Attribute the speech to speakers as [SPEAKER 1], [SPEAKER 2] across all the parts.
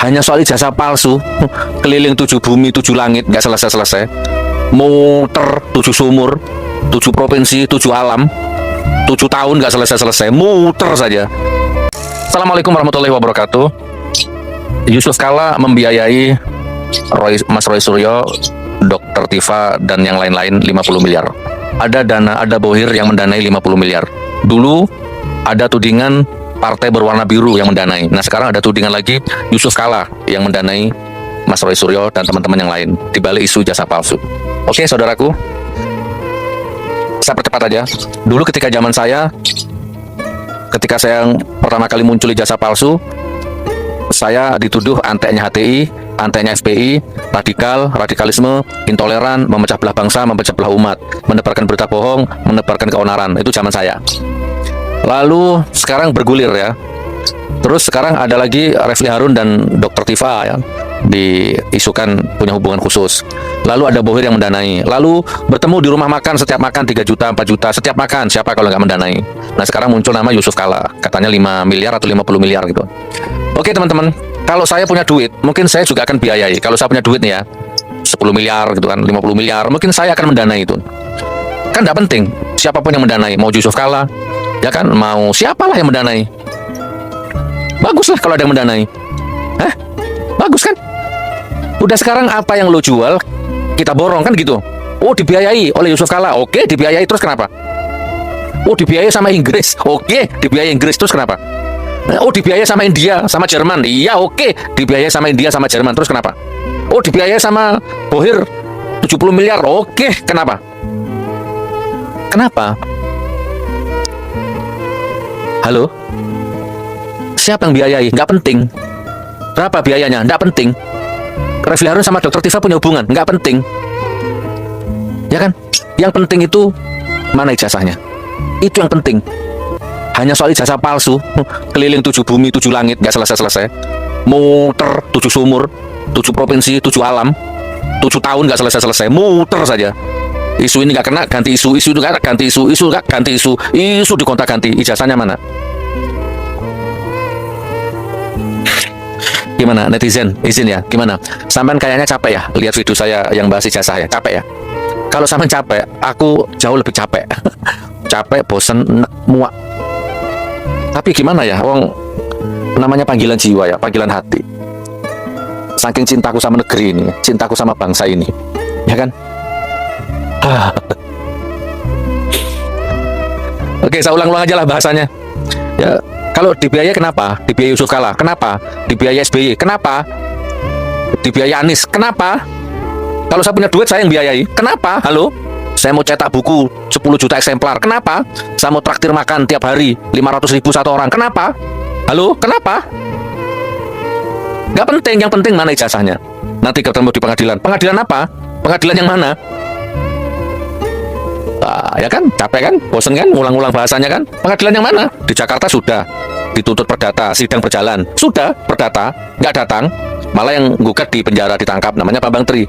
[SPEAKER 1] Hanya soal ijazah palsu, keliling 7 bumi 7 langit, nggak selesai-selesai. Muter 7 sumur, 7 provinsi, 7 alam, 7 tahun nggak selesai-selesai, muter saja. Assalamualaikum warahmatullahi wabarakatuh. Yusuf Kala membiayai Mas Roy Suryo, Dr. Tifa, dan yang lain-lain 50 miliar. Ada dana, ada bohir yang mendanai 50 miliar. Dulu ada tudingan partai berwarna biru yang mendanai. Nah, sekarang ada tudingan lagi Yusuf Kala yang mendanai Mas Roy Suryo dan teman-teman yang lain di balik isu jasa palsu. Oke, saudaraku, saya percepat aja. Dulu ketika zaman saya, ketika saya yang pertama kali muncul di jasa palsu, saya dituduh anteknya HTI, anteknya FPI, radikal, radikalisme, intoleran, memecah belah bangsa, memecah belah umat, menebarkan berita bohong, menebarkan keonaran. Itu zaman saya. Lalu sekarang bergulir ya. Terus sekarang ada lagi Refli Harun dan Dr. Tifa ya, diisukan punya hubungan khusus. Lalu ada bohir yang mendanai. Lalu bertemu di rumah makan, setiap makan 3 juta, 4 juta, setiap makan. Siapa kalau nggak mendanai? Nah, sekarang muncul nama Yusuf Kala, katanya 5 miliar atau 50 miliar gitu. Oke teman-teman, kalau saya punya duit, mungkin saya juga akan biayai. Kalau saya punya duit nih ya, 10 miliar gitu kan, 50 miliar, mungkin saya akan mendanai itu. Kan nggak penting siapapun yang mendanai, mau Yusuf Kala, ya kan, mau siapalah yang mendanai. Baguslah kalau ada yang mendanai. Hah? Bagus kan? Udah sekarang apa yang lo jual, kita borong kan gitu. Oh, dibiayai oleh Yusuf Kala. Oke, dibiayai, terus kenapa? Oh, dibiayai sama Inggris. Oke, dibiayai Inggris, terus kenapa? Oh, dibiayai sama India, sama Jerman. Iya, oke, dibiayai sama India, sama Jerman, terus kenapa? Oh, dibiayai sama bohir 70 miliar. Oke, kenapa? Kenapa? Halo? Siapa yang biayai? Nggak penting. Berapa biayanya? Nggak penting. Refli Harun sama Dr. Tifa punya hubungan? Nggak penting. Ya kan? Yang penting itu mana ijazahnya? Itu yang penting. Hanya soal ijazah palsu, keliling 7 bumi 7 langit, nggak selesai-selesai. Muter 7 sumur, 7 provinsi, 7 alam, 7 tahun nggak selesai-selesai, muter saja. Isu ini nggak kena, ganti isu, isu itu nggak ganti isu, isu nggak ganti isu, isu dikontak ganti. Ijazahnya mana? Gimana netizen, izin ya, gimana? Sampean kayaknya capek ya lihat video saya yang bahas ijazah ya, capek ya? Kalau sampean capek, aku jauh lebih capek. Capek, bosen, muak. Tapi gimana ya, wong namanya panggilan jiwa ya, panggilan hati. Saking cintaku sama negeri ini, cintaku sama bangsa ini, ya kan? Oke, saya ulang-ulang aja lah bahasanya. Ya, kalau dibiayai kenapa? Dibiayai Yusuf Kala, kenapa? Dibiayai SBY, kenapa? Dibiayai Anies, kenapa? Kalau saya punya duit, saya yang biayai, kenapa? Halo? Saya mau cetak buku 10 juta eksemplar, kenapa? Saya mau traktir makan tiap hari 500.000 satu orang, kenapa? Halo? Kenapa? Gak penting, yang penting mana ijazahnya. Nanti ketemu di pengadilan. Pengadilan apa? Pengadilan yang mana? Ya kan, capek kan, bosen kan, ulang-ulang bahasanya kan. Pengadilan yang mana? Di Jakarta sudah dituntut perdata, sidang berjalan, sudah perdata, nggak datang, malah yang gugat di penjara ditangkap, namanya Bambang Tri.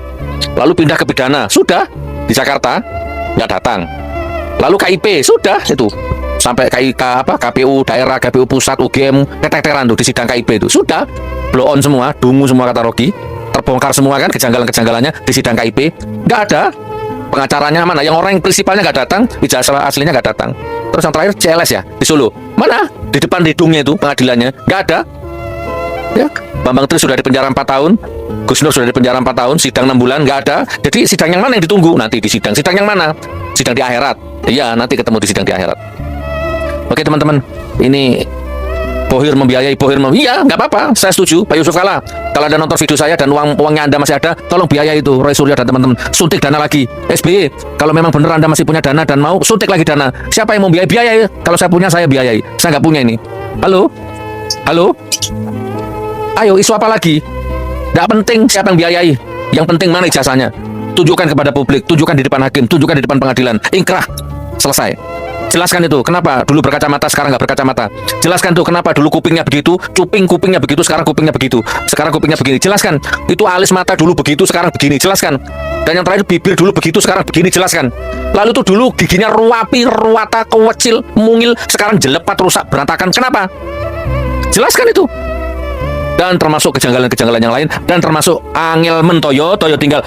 [SPEAKER 1] Lalu pindah ke pidana, sudah di Jakarta, nggak datang. Lalu KIP, sudah itu sampai KIK apa, KPU daerah, KPU pusat, UGM, teteran tuh di sidang KIP itu, sudah blow on semua, dungu semua kata Rocky, terbongkar semua kan kejanggalan-kejanggalannya di sidang KIP, nggak ada. Pengacaranya mana? Yang orang yang prinsipalnya nggak datang, ijazah aslinya nggak datang. Terus yang terakhir CLS ya di Solo, mana? Di depan hidungnya itu pengadilannya nggak ada. Ya, Bambang Tri sudah di penjara 4 tahun, Gus Nur sudah di penjara 4 tahun, sidang 6 bulan nggak ada. Jadi sidang yang mana yang ditunggu? Nanti di sidang. Sidang yang mana? Sidang di akhirat. Iya, nanti ketemu di sidang di akhirat. Oke teman-teman, ini bohir membiayai, iya, nggak apa-apa, saya setuju, Pak Yusuf Kala. Kalau Anda nonton video saya dan uangnya Anda masih ada, tolong biayai itu Roy Suryo dan teman-teman, suntik dana lagi. SBY, kalau memang benar Anda masih punya dana dan mau, suntik lagi dana. Siapa yang mau biayai? Biayai. Kalau saya punya, saya biayai. Saya nggak punya ini. Halo? Halo? Ayo, isu apa lagi? Nggak penting siapa yang biayai. Yang penting mana ijazahnya. Tunjukkan kepada publik, tunjukkan di depan hakim, tunjukkan di depan pengadilan. Ingkrah. Selesai. Jelaskan itu, kenapa dulu berkacamata, sekarang nggak berkacamata. Jelaskan tuh, kenapa dulu kupingnya begitu, cuping kupingnya begitu, sekarang kupingnya begitu, sekarang kupingnya begini. Jelaskan, itu alis mata dulu begitu, sekarang begini. Jelaskan. Dan yang terakhir, bibir dulu begitu, sekarang begini. Jelaskan. Lalu tuh dulu giginya ruapi, ruwata, kewecil, mungil, sekarang jelepat, rusak, berantakan. Kenapa? Jelaskan itu. dan termasuk kejanggalan-kejanggalan yang lain, dan termasuk angel mentoyo, toyo tinggal,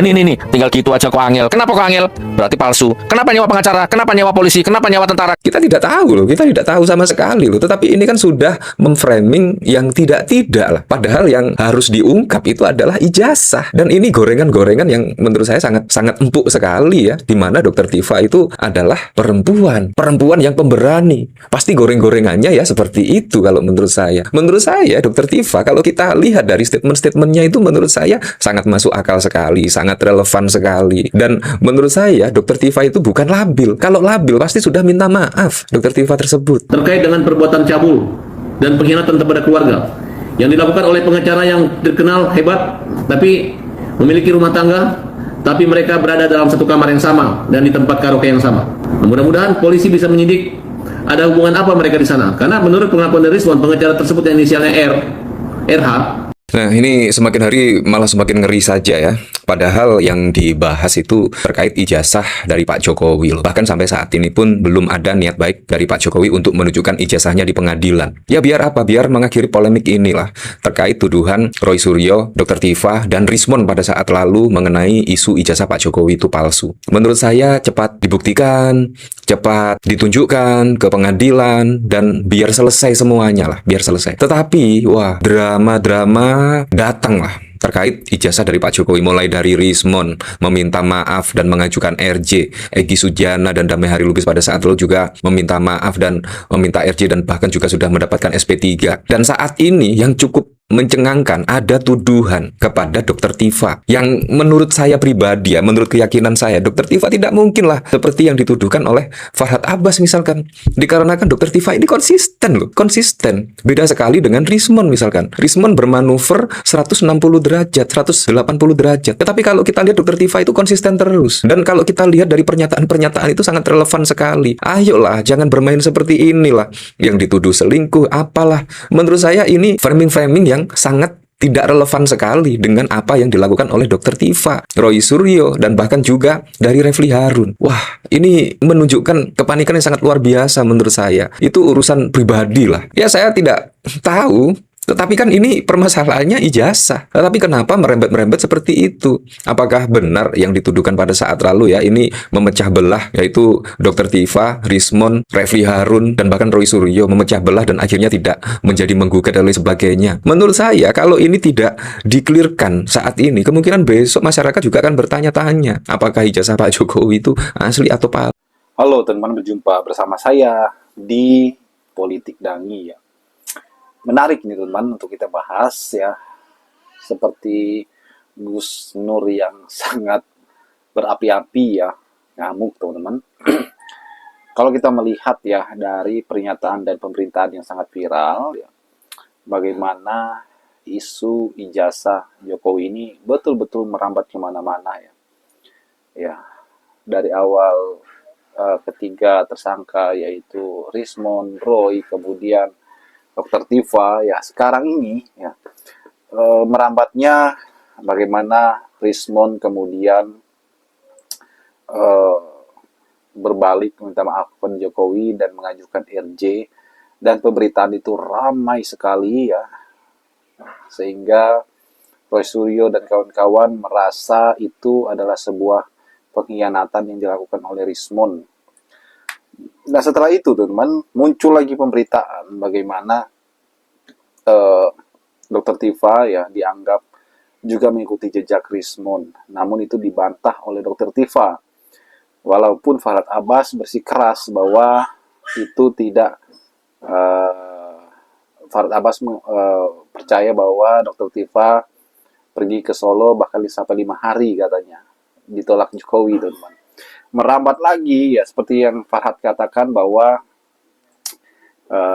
[SPEAKER 1] ini, tinggal gitu aja kok angel. Kenapa kok angel? Berarti palsu. Kenapa nyewa pengacara? Kenapa nyewa polisi? Kenapa nyewa tentara?
[SPEAKER 2] Kita tidak tahu loh, kita tidak tahu sama sekali loh. Tetapi ini kan sudah memframing yang tidak-tidak lah. Padahal yang harus diungkap itu adalah ijazah. Dan ini gorengan-gorengan yang menurut saya sangat sangat empuk sekali ya. Dimana Dokter Tifa itu adalah perempuan yang pemberani. Pasti goreng-gorengannya ya seperti itu kalau menurut saya. Menurut saya Dokter Tifa kalau kita lihat dari statement-statementnya itu menurut saya sangat masuk akal sekali, sangat relevan sekali. Dan menurut saya Dokter Tifa itu bukan labil. Kalau labil pasti sudah minta maaf Dokter Tifa tersebut.
[SPEAKER 3] Terkait dengan perbuatan cabul dan pengkhianatan kepada keluarga yang dilakukan oleh pengacara yang terkenal hebat, tapi memiliki rumah tangga, tapi mereka berada dalam satu kamar yang sama dan di tempat karaoke yang sama. Mudah-mudahan polisi bisa menyidik ada hubungan apa mereka di sana. Karena menurut pengakuan dari Rizwan, pengacara tersebut yang inisialnya RH.
[SPEAKER 2] Nah, ini semakin hari malah semakin ngeri saja ya. Padahal yang dibahas itu terkait ijazah dari Pak Jokowi loh. Bahkan sampai saat ini pun belum ada niat baik dari Pak Jokowi untuk menunjukkan ijazahnya di pengadilan. Ya biar apa? Biar mengakhiri polemik inilah terkait tuduhan Roy Suryo, Dr. Tifa, dan Rismon pada saat lalu mengenai isu ijazah Pak Jokowi itu palsu. Menurut saya cepat dibuktikan, cepat ditunjukkan ke pengadilan, dan biar selesai semuanya lah, biar selesai. Tetapi, wah, drama-drama datang lah terkait ijazah dari Pak Jokowi, mulai dari Rismon meminta maaf dan mengajukan RJ, Egy Sujana dan Damai Hari Lubis pada saat itu juga meminta maaf dan meminta RJ, dan bahkan juga sudah mendapatkan SP3. Dan saat ini yang cukup mencengangkan, ada tuduhan kepada Dr. Tifa yang menurut saya pribadi ya, menurut keyakinan saya, Dr. Tifa tidak mungkin lah seperti yang dituduhkan oleh Farhad Abbas misalkan, dikarenakan Dr. Tifa ini konsisten loh, konsisten. Beda sekali dengan Rismon misalkan. Rismon bermanuver 160 derajat, 180 derajat. Tetapi kalau kita lihat Dr. Tifa itu konsisten terus. Dan kalau kita lihat dari pernyataan-pernyataan itu sangat relevan sekali. Ayolah, jangan bermain seperti inilah. Yang dituduh selingkuh, apalah. Menurut saya ini framing-framing yang sangat tidak relevan sekali dengan apa yang dilakukan oleh Dr. Tifa, Roy Suryo, dan bahkan juga dari Refli Harun. Wah, ini menunjukkan kepanikan yang sangat luar biasa menurut saya. Itu urusan pribadi lah. Ya, saya tidak tahu. Tetapi kan ini permasalahannya ijazah. Tetapi kenapa merembet-merembet seperti itu? Apakah benar yang dituduhkan pada saat lalu ya, ini memecah belah, yaitu Dr. Tifa, Rismon, Refli Harun, dan bahkan Roy Suryo memecah belah dan akhirnya tidak menjadi menggugat dan lain sebagainya. Menurut saya kalau ini tidak dikelirkan saat ini, kemungkinan besok masyarakat juga akan bertanya-tanya apakah ijazah Pak Jokowi itu asli atau palsu.
[SPEAKER 4] Halo teman-teman, berjumpa bersama saya di Politik Dangi ya. Menarik nih teman-teman untuk kita bahas ya. Seperti Gus Nur yang sangat berapi-api ya, ngamuk teman-teman. Kalau kita melihat ya dari pernyataan dan pemberitaan yang sangat viral ya, bagaimana isu ijazah Jokowi ini betul-betul merambat kemana-mana ya. Ya, dari awal ketiga tersangka yaitu Rismon, Roy, kemudian Dr. Tifa, ya sekarang ini ya merambatnya bagaimana Rismon kemudian berbalik minta maaf kepada Jokowi dan mengajukan RJ, dan pemberitaan itu ramai sekali ya, sehingga Roy Suryo dan kawan-kawan merasa itu adalah sebuah pengkhianatan yang dilakukan oleh Rismon. Nah setelah itu teman-teman muncul lagi pemberitaan bagaimana Dr. Tifa ya dianggap juga mengikuti jejak Rismon, namun itu dibantah oleh Dr. Tifa. Walaupun Farhad Abbas bersikeras bahwa itu tidak, Farhad Abbas percaya bahwa Dr. Tifa pergi ke Solo bahkan sampai 5 hari katanya, ditolak Jokowi teman-teman. Merambat lagi ya seperti yang Farhad katakan bahwa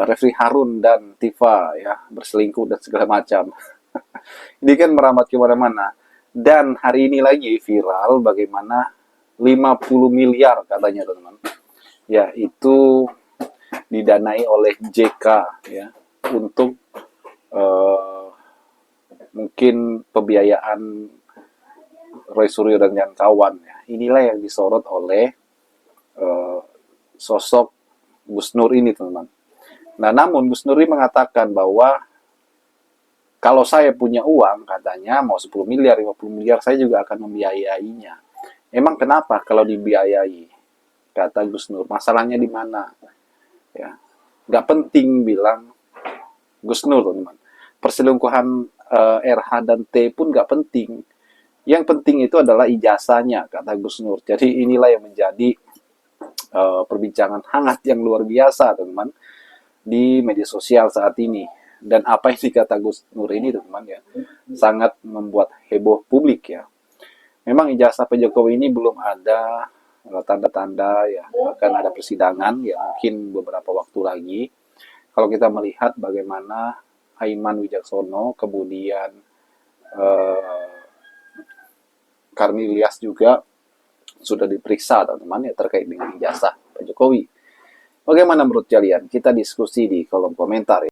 [SPEAKER 4] Refli Harun dan Tifa ya berselingkuh dan segala macam. Ini kan merambat kemana-mana. Dan hari ini lagi viral bagaimana 50 miliar katanya teman-teman ya itu didanai oleh JK ya untuk mungkin pembiayaan Roy Suryo dan kawan ya. Inilah yang disorot oleh sosok Gus Nur ini teman-teman. Nah namun Gus Nur ini mengatakan bahwa kalau saya punya uang, katanya mau 10 miliar, 50 miliar, saya juga akan membiayainya. Emang kenapa kalau dibiayai? Kata Gus Nur, masalahnya di mana? Ya, nggak penting bilang Gus Nur, teman. Perselingkuhan RH dan T pun nggak penting. Yang penting itu adalah ijazahnya, kata Gus Nur. Jadi inilah yang menjadi perbincangan hangat yang luar biasa, teman, di media sosial saat ini. Dan apa yang dikata Gus Nur ini, teman, ya, sangat membuat heboh publik, ya. Memang ijazah Pak Jokowi ini belum ada tanda-tanda, ya, akan ada persidangan, ya, mungkin beberapa waktu lagi. Kalau kita melihat bagaimana Aiman Wijaksono, kemudian Karni Ilyas juga sudah diperiksa, teman-teman, ya, terkait dengan ijazah Pak Jokowi. Bagaimana menurut kalian? Kita diskusi di kolom komentar, ya.